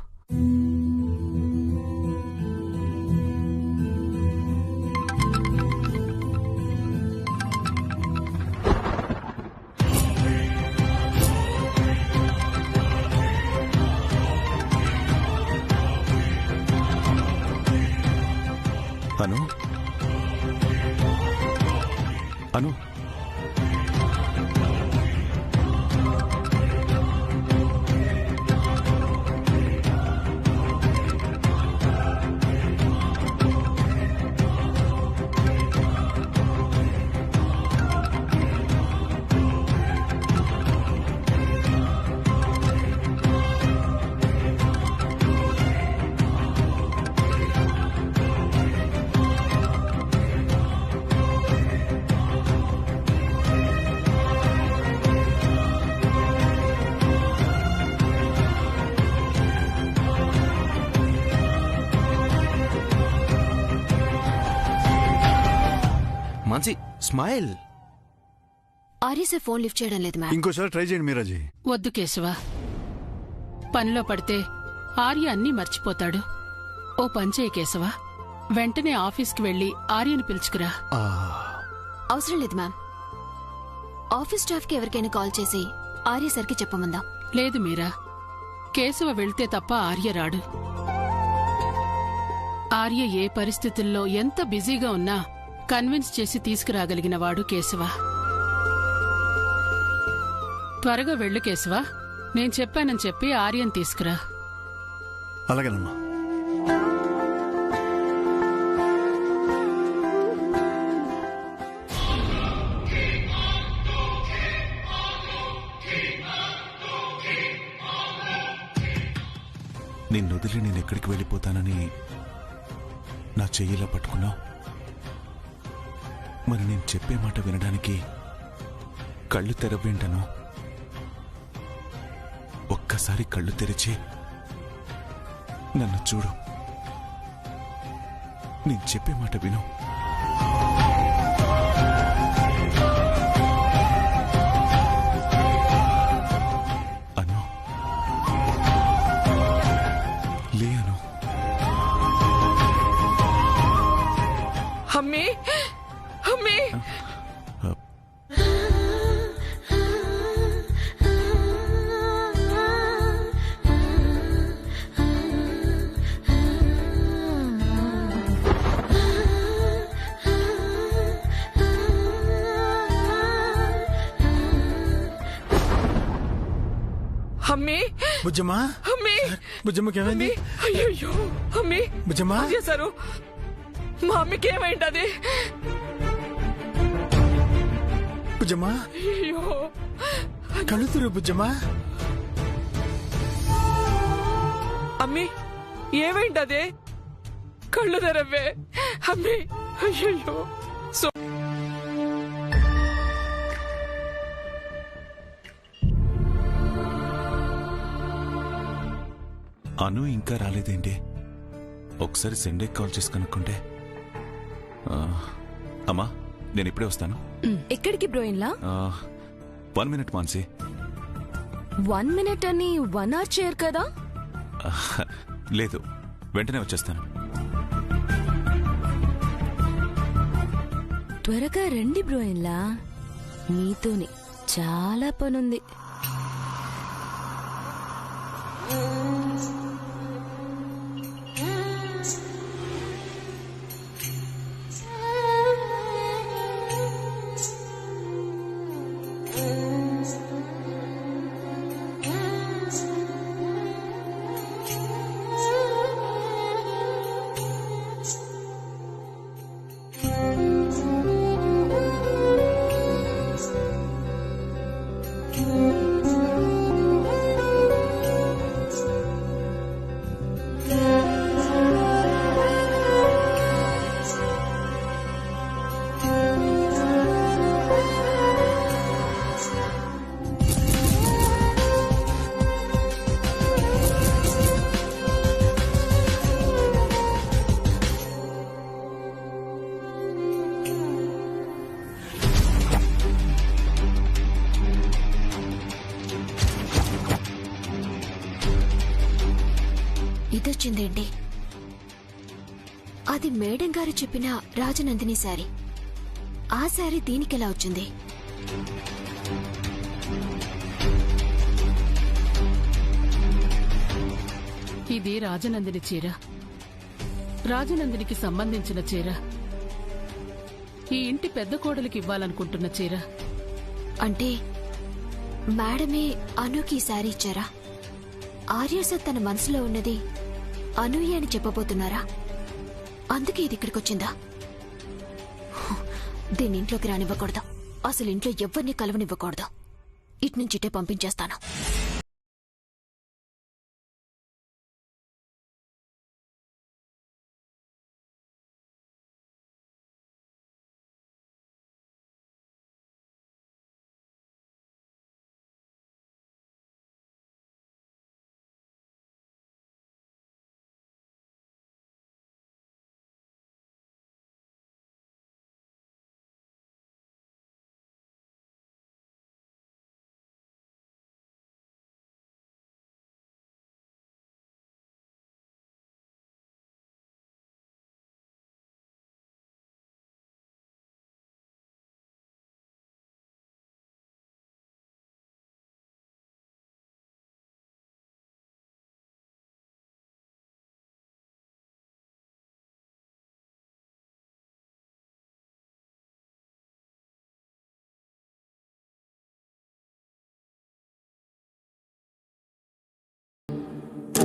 అను అను మాన్సి smile. Arya sir phone lift చేయడం లేదు మ్యామ్. ఇంకోసారి ట్రై చేయండి మీరాజీ. వద్దు కేశవ, పనిలో పడితే ఆర్య అన్నీ మర్చిపోతాడు. ఓ పంచేయి కేశవ, వెంటనే ఆఫీస్కి వెళ్లి ఆర్యను పిలుచుకురా. అవసరం లేదు మ్యామ్. ఆఫీస్ స్టాఫ్ కి ఎవరికైనా కాల్ చేసి ఆర్య సార్కి చెప్పమందాం. లేదు మీరా, కేశవ వెళ్తే తప్ప ఆర్య రాడు. ఆర్య ఏ పరిస్థితుల్లో ఎంత బిజీగా ఉన్నా కన్విన్స్ చేసి తీసుకురాగలిగిన వాడు కేశవ. త్వరగా వెళ్ళు కేశవ, నేను చెప్పానని చెప్పి ఆర్యన్ తీసుకురా. అలాగేనమ్మా. నిన్నొదిలి నేనెక్కడికి వెళ్ళిపోతానని నా చెయ్యిలా పట్టుకున్నావు. మరి నేను చెప్పే మాట వినడానికి కళ్ళు తెరవేంటను? ఒక్కసారి కళ్ళు తెరిచి నన్ను చూడు. నేను చెప్పే మాట విను. అను, లే అను. అమ్మే అమ్మే, బుజ్జమ్మా అమ్మి బుజ్జమ్మకి ఏమైంది? అయ్యో అమ్మి బుజ్జమ్మా చేశారు మా అమ్మకి ఏమైంది? బుజ్జమ్మా అయ్యో కళ్ళు తిరుగు బుజ్జమ్మా. అమ్మి ఏమైంది? కళ్ళు తెరవే అమ్మి. అయ్యో అను ఇంకా రాలేదేంటి? ఒకసారి సెండేకి కాల్ చేసి కనుక్కుంటే. అమ్మా నేను ఇప్పుడే వస్తాను. ఎక్కడికి బ్రోయిన్లా? 1 minute మాన్సి. 1 minute అని 1 hour చేయరు కదా? లేదు వెంటనే వచ్చేస్తాను. త్వరగా రండి బ్రోయిన్లా, మీతోని చాలా పనుంది. ఇదొచ్చిందేంటి? అది మేడం గారు చెప్పిన రాజనందిని శారీ. ఆ శారీ దీనికెలా వచ్చింది? ఇది రాజనందిని చీర, రాజనందినికి సంబంధించిన చీర, ఈ ఇంటి పెద్ద కోడలికి ఇవ్వాలనుకుంటున్న చీర. అంటే మేడమే అనుకి ఈ శారీ ఇచ్చారా? ఆర్య సార్ తన మనసులో ఉన్నది అనూయ అని చెప్పబోతున్నారా? అందుకే ఇది ఇక్కడికొచ్చిందా? దీని ఇంట్లోకి రానివ్వకూడదు. అసలు ఇంట్లో ఎవరిని కలవనివ్వకూడదు. ఇట్నుంచిటే పంపించేస్తాను.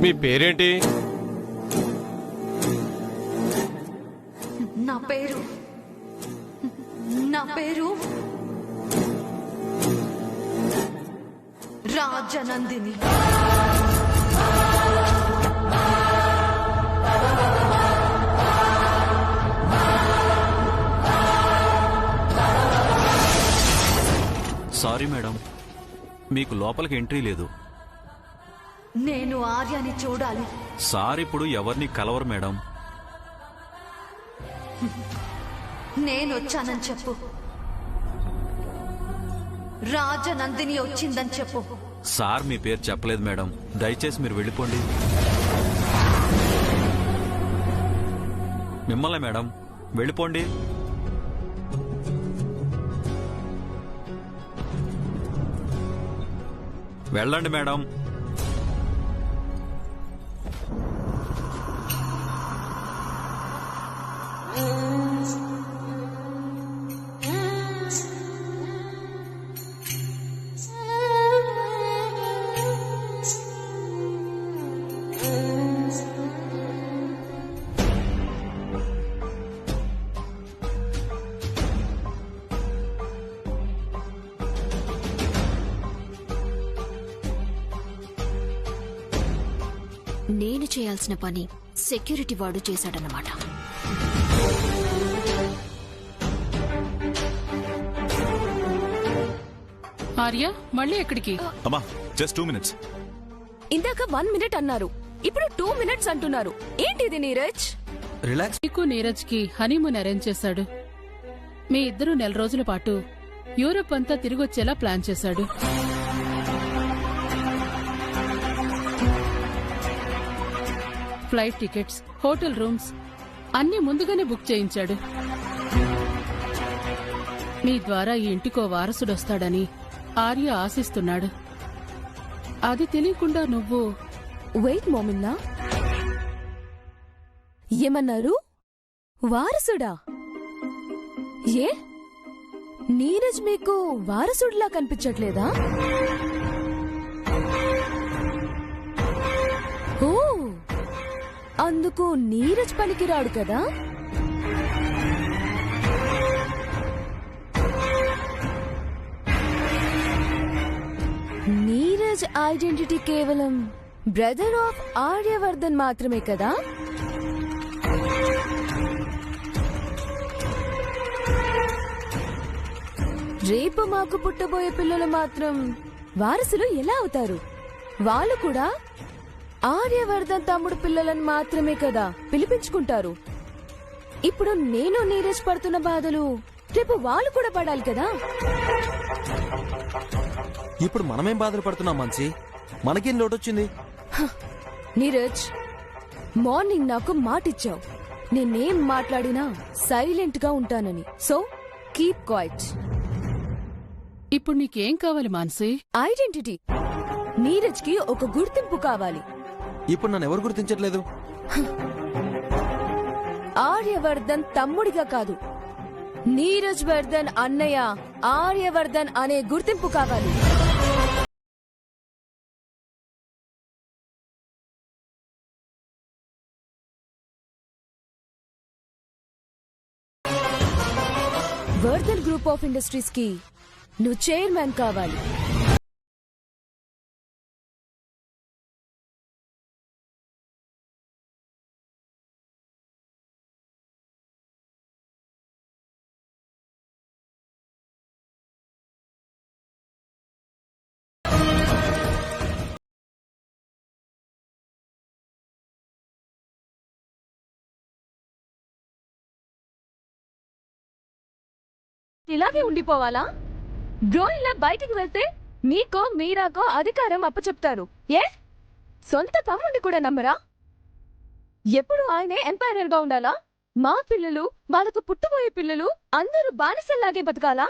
మీ పేరేంటి? నా పేరు రాజనందిని. సారీ మేడం, మీకు లోపలికి ఎంట్రీ లేదు. నేను ఆర్యాని చూడాలి. సార్ ఇప్పుడు ఎవరిని కలవరు మేడం. నేనొచ్చానని చెప్పు. రాజనందిని వచ్చిందని చెప్పు. సార్ మీ పేరు చెప్పలేదు మేడం, దయచేసి మీరు వెళ్ళిపోండి. మిమ్మల్ని మేడం, వెళ్ళిపోండి. వెళ్ళండి మేడం. నేను చేయాల్సిన పని సెక్యూరిటీ వాడు చేశాడన్నమాట. ఆర్య మళ్ళీ ఎక్కడికి? అమ్మా జస్ట్ 2 minutes. ఇందాక 1 minute అన్నారు, ఇప్పుడు 2 minutes అంటున్నారు. ఏంటిది నీరజ్? రిలాక్స్. నీకు నీరజ్ కి హనీమూన్ అరేంజ్ చేశాడు. మీ ఇద్దరు 4 రోజుల పాటు యూరోప్ అంతా తిరిగొచ్చేలా ప్లాన్ చేశాడు. ఫ్లైట్ టికెట్స్, హోటల్ రూమ్స్ అన్నీ ముందుగానే బుక్ చేయించాడు. మీ ద్వారా ఈ ఇంటికో వారసుడొస్తాడని ఆర్య ఆశిస్తున్నాడు. అది తెలియకుండా నువ్వు... వెయిట్ మోమిన్నా, ఏమన్నారు? వారసుడా? ఏ నీరజ్ మీకు వారసుడిలా కనిపించట్లేదా? ఓ, అందుకు నీరజ్ పనికిరాడు కదా? నీరజ్ ఐడెంటిటీ కేవలం బ్రదర్ ఆఫ్ ఆర్యవర్ధన్ మాత్రమే కదా? రేపు మాకు పుట్టబోయే పిల్లలు మాత్రం వారసులు ఎలా అవుతారు? వాళ్ళు కూడా ఆర్యవర్ధన్ తమ్ముడు పిల్లలను మాత్రమే కదా పిలిపించుకుంటారు. ఇప్పుడు నేను నీరజ్ పడుతున్న బాధలు రేపు వాళ్ళు కూడా పడాలి కదా? ఇప్పుడు మనమేం బాధలు పడుతున్నాం మాన్సి? మనకేం లోటొచ్చింది? నీరజ్, మార్నింగ్ నాకు మాటిచ్చావు, నేనేం మాట్లాడినా సైలెంట్ గా ఉంటానని. So keep quiet. ఇప్పుడు నీకేం కావాలి మాన్సి? ఐడెంటిటీ. నీరజ్ కి ఒక గుర్తింపు కావాలి. ఇప్పుడు నన్ను ఎవరు గుర్తించట్లేదు? ఆర్యవర్ధన్ తమ్ముడిగా కాదు, నీరజ్ వర్ధన్ అన్నయ్య ఆర్యవర్ధన్ అనే గుర్తింపు కావాలి. వర్ధన్ గ్రూప్ ఆఫ్ ఇండస్ట్రీస్ కి నువ్వు చైర్మన్ కావాలి. ఇలాగే ఉండిపోవాలా? బ్రో ఇలా బయటికి వెళ్తే మీకో మీరాకో అధికారం అప్పచెప్తారు. ఏ సొంత తమ్ముడిని కూడా నమ్మరా? ఎప్పుడు ఆయనే ఎంపైరర్ గా ఉండాలా? మా పిల్లలు, వాళ్ళకు పుట్టబోయే పిల్లలు అందరూ బానిసల్లాగే బతకాలా?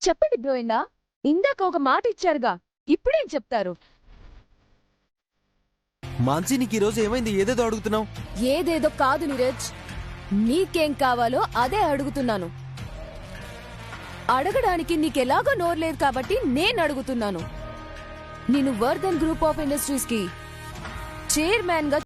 చెప్పండి బ్రోయిందా, ఇందాక ఒక మాట ఇచ్చారుగా, ఇప్పుడేం చెప్తారు? మాన్సి నీకు ఈరోజు ఏమైంది? ఏదేదో అడుగుతున్నావు. ఏదేదో కాదు నీరజ్, నీకేం కావాలో అదే అడుగుతున్నాను. అడగడానికి నీకెలాగో నోరు లేదు కాబట్టి నేను అడుగుతున్నాను. నేను వర్ధన్ గ్రూప్ ఆఫ్ ఇండస్ట్రీస్ కి చైర్మన్ గా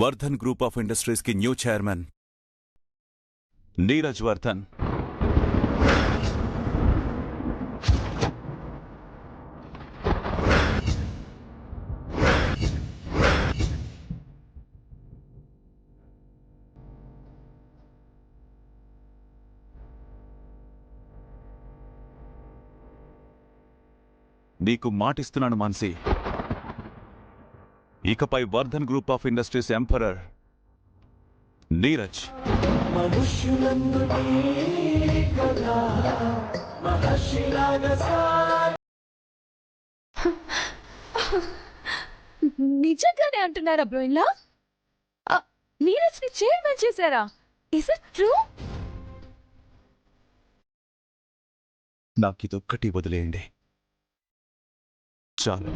వర్ధన్ గ్రూప్ ఆఫ్ ఇండస్ట్రీస్ కి న్యూ చైర్మన్ నీరజ్ వర్ధన్. నీకు మాటిస్తున్నాను మాన్సి, ఇకపై Vardhan group of industries emperor Neeraj. నిజంగానే అంటున్నారా బ్రోయిన్లా? నీరజ్ ని చైర్మన్ చేశారా? Is it true? నాకిదొక్కటి వదిలేయండి చాలు.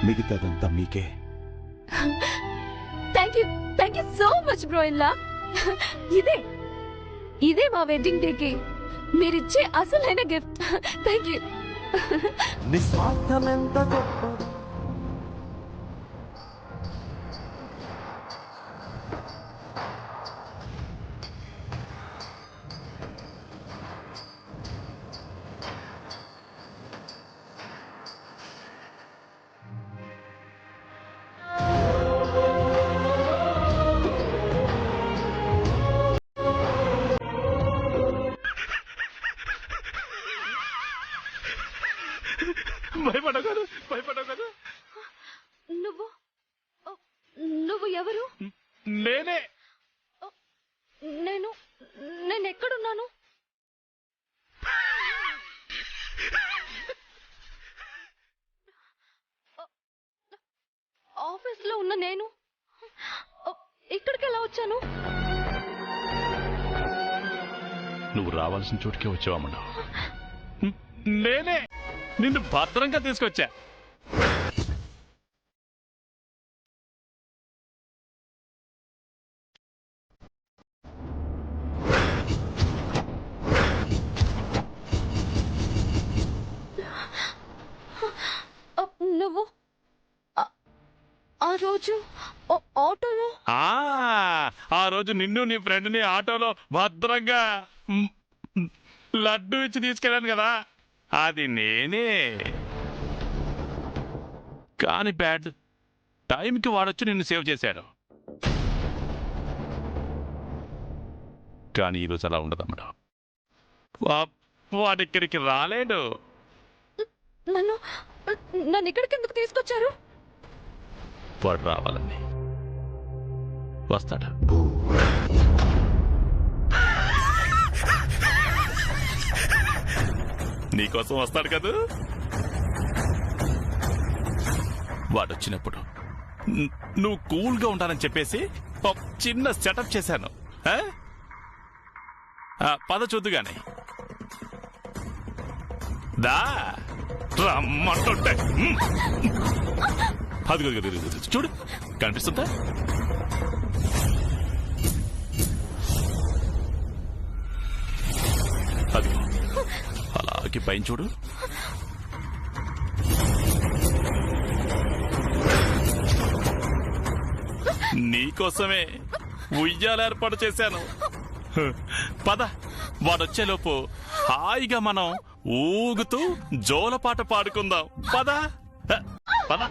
మిగతాదంతా మీకే. Thank you so much bro. ఇల్లా ఇదే మా వెడ్డింగ్ డేకి మీరిచ్చే అసలైన గిఫ్ట్. Thank you. నిస్వార్థమెంత గొప్ప. భయపడకదు. నువ్వు ఎవరు? నేనే. నేను ఎక్కడున్నాను? ఆఫీస్ లో ఉన్న నేను ఇక్కడికి ఎలా వచ్చాను? నువ్వు రావాల్సిన చోటుకే వచ్చావమ్మా. నేనే నిన్ను భద్రంగా తీసుకొచ్చా. నువ్వు ఆ రోజు ఆటోలో. ఆ రోజు నిన్ను నీ ఫ్రెండ్ ని ఆటోలో భద్రంగా లడ్డు ఇచ్చి తీసుకెళ్ళాను కదా, అది నేనే. కాని బ్యాడ్ టైంకి వాడొచ్చి నిన్ను సేవ్ చేశాడు. కానీ ఈరోజు అలా ఉండదమ్మా. వాడిక్కడికి రాలేడు. నన్ను ఇక్కడికి ఎందుకు తీసుకొచ్చారు? వాడు రావాలని వస్తాడు. నీకోసం వస్తాడు కదా. వాడొచ్చినప్పుడు నువ్వు కూల్గా ఉంటానని చెప్పేసి చిన్న సెటప్ చేశాను. పద చూద్దుగానే దా రమ్మంటుంటే అది చూడు కనిపిస్తుందా? అది అలాగే పైన చూడు. నీకోసమే ఉయ్యాల ఏర్పాటు చేశాను. పద, వాడొచ్చేలోపు హాయిగా మనం ఊగుతూ జోలపాట పాడుకుందాం. పద పద.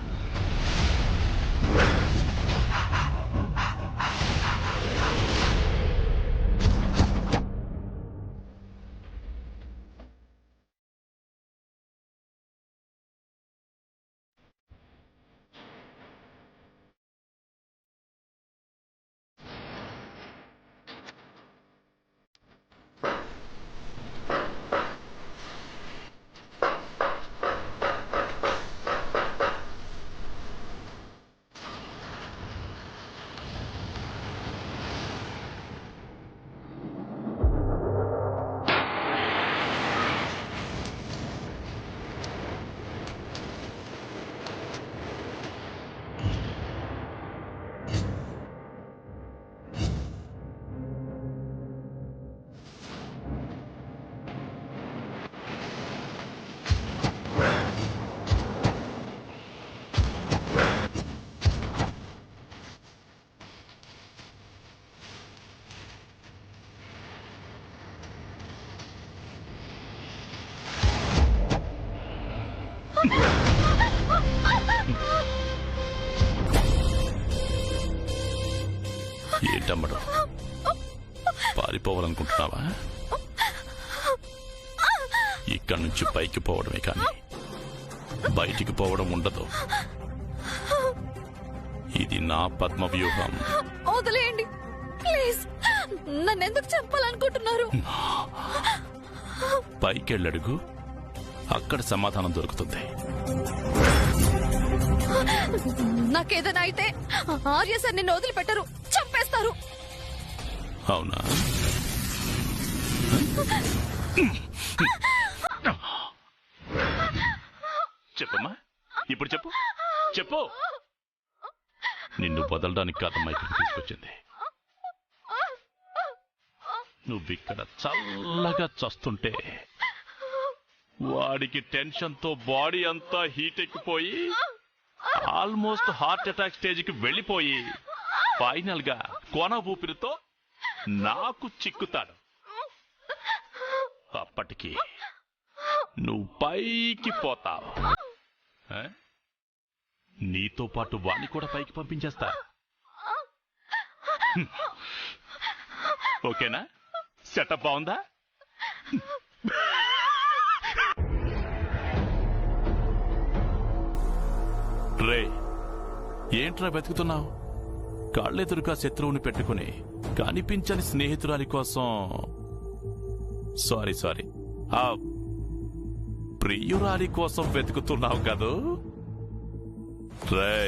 ఏంటమ్మడు, పారిపోవాలనుకుంటున్నావా? ఇక్కడి నుంచి పైకి పోవడమే కానీ బయటికి పోవడం ఉండదు. ఇది నా పద్మ వ్యూహం. వదిలేయండి ప్లీజ్. నన్ను ఎందుకు చంపాలనుకుంటున్నారు? పైకెళ్ళడుగు, అక్కడ సమాధానం దొరుకుతుంది. నాకేదైనా అయితే ఆర్య సార్ నిన్ను వదిలిపెట్టరు, చంపేస్తారు. అవునా? చెప్పమ్మా, ఇప్పుడు చెప్పు చెప్పు. నిన్ను వదలడానికి కాదమ్మా ఇక్కడికి తీసుకొచ్చింది. నువ్విక్కడ చల్లగా చస్తుంటే వాడికి టెన్షన్తో బాడీ అంతా హీట్ ఎక్కిపోయి ఆల్మోస్ట్ హార్ట్ అటాక్ స్టేజ్కి వెళ్ళిపోయి ఫైనల్ గా కోన ఊపిరితో నాకు చిక్కుతాడు. అప్పటికి నువ్వు పైకి పోతావు. నీతో పాటు వాణ్ణి కూడా పైకి పంపించేస్తా. ఓకేనా? సెటప్ బాగుందా? రే, ఏంట్రా వెతుకుతున్నావు? కాళ్ళెదురుగా శత్రువుని పెట్టుకుని కనిపించని స్నేహితురాలి కోసం సారీ ఆ ప్రియురాలి కోసం వెతుకుతున్నావు కదూ? రే,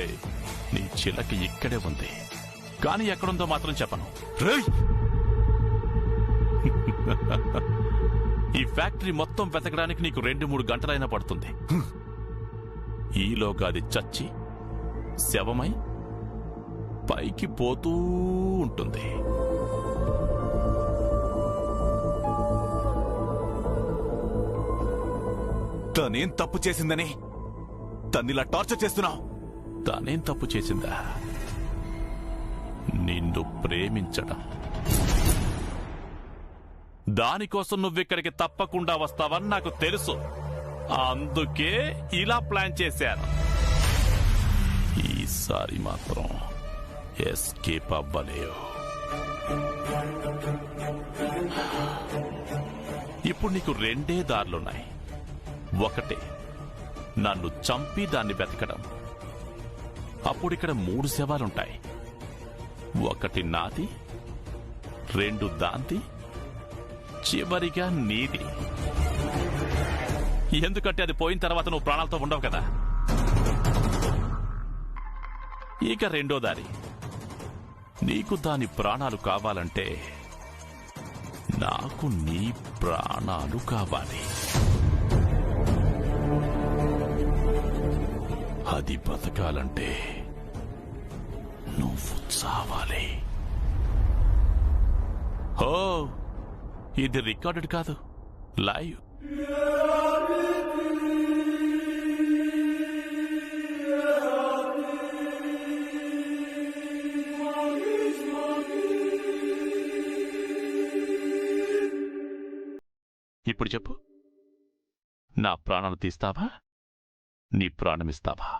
నీ చిలక ఇక్కడే ఉంది, కానీ ఎక్కడుందో మాత్రం చెప్పను. రేయ్, ఈ ఫ్యాక్టరీ మొత్తం వెతకడానికి నీకు 2-3 గంటలైనా పడుతుంది. ఈలోగా అది చచ్చి శవమై పైకి పోతూ ఉంటుంది. తనేం తప్పు చేసిందని తన్నిలా టార్చర్ చేస్తున్నావు? తానేం తప్పు చేసిందా? నిన్ను ప్రేమించడం. దానికోసం నువ్విక్కడికి తప్పకుండా వస్తావని నాకు తెలుసు. అందుకే ఇలా ప్లాన్ చేశాను. ఈసారి మాత్రం ఎస్కేప్ అవ్వలేవు. ఇప్పుడు నీకు 2 దారులున్నాయి. ఒకటి, నన్ను చంపి దాన్ని వెతకడం. అప్పుడిక్కడ 3 శవాలుంటాయి. ఒకటి నాది, 2 దాంది, చివరిగా నీది. ఎందుకంటే అది పోయిన తర్వాత నువ్వు ప్రాణాలతో ఉండవు కదా. ఇక 2వ దారి, నీకు దాని ప్రాణాలు కావాలంటే నాకు నీ ప్రాణాలు కావాలి. అది బతకాలంటే నువ్వు చావాలి. ఓ, ఇది రికార్డెడ్ కాదు, లైవ్. ఇప్పుడు చెప్పు, నా ప్రాణాలు తీస్తావా, నీ ప్రాణమిస్తావా?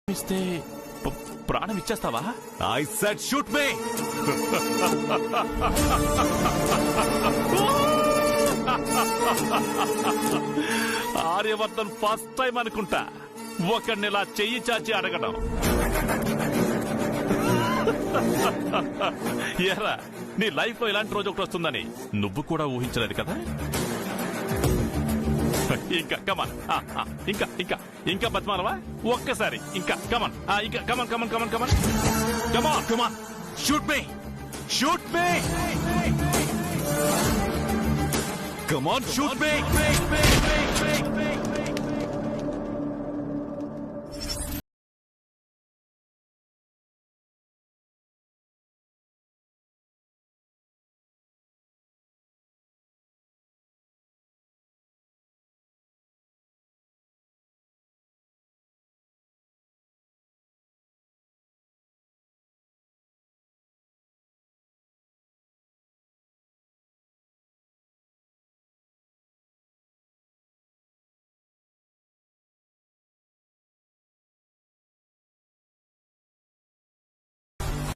ఇస్తే ప్రాణం ఇచ్చేస్తావా? I said shoot me. Aryavardhan first time అనుకుంటా ఒకడినిలా చెయ్యి చాచి అడగడం. ఎరా, నీ లైఫ్ లో ఇలాంటి రోజు ఒకటి వస్తుందని నువ్వు కూడా ఊహించలేదు కదా. ఇంకా కమాన్, ఇంకా ఇంకా ఇంకా బతిమాలవా? ఒక్కసారి ఇంకా కమాన్, ఇంకా కమాన్ కమాన్ కమాన్ కమాన్ కమాన్ కమాన్, షూట్ మీ, షూట్ మీ, కమాన్, షూట్ మీ.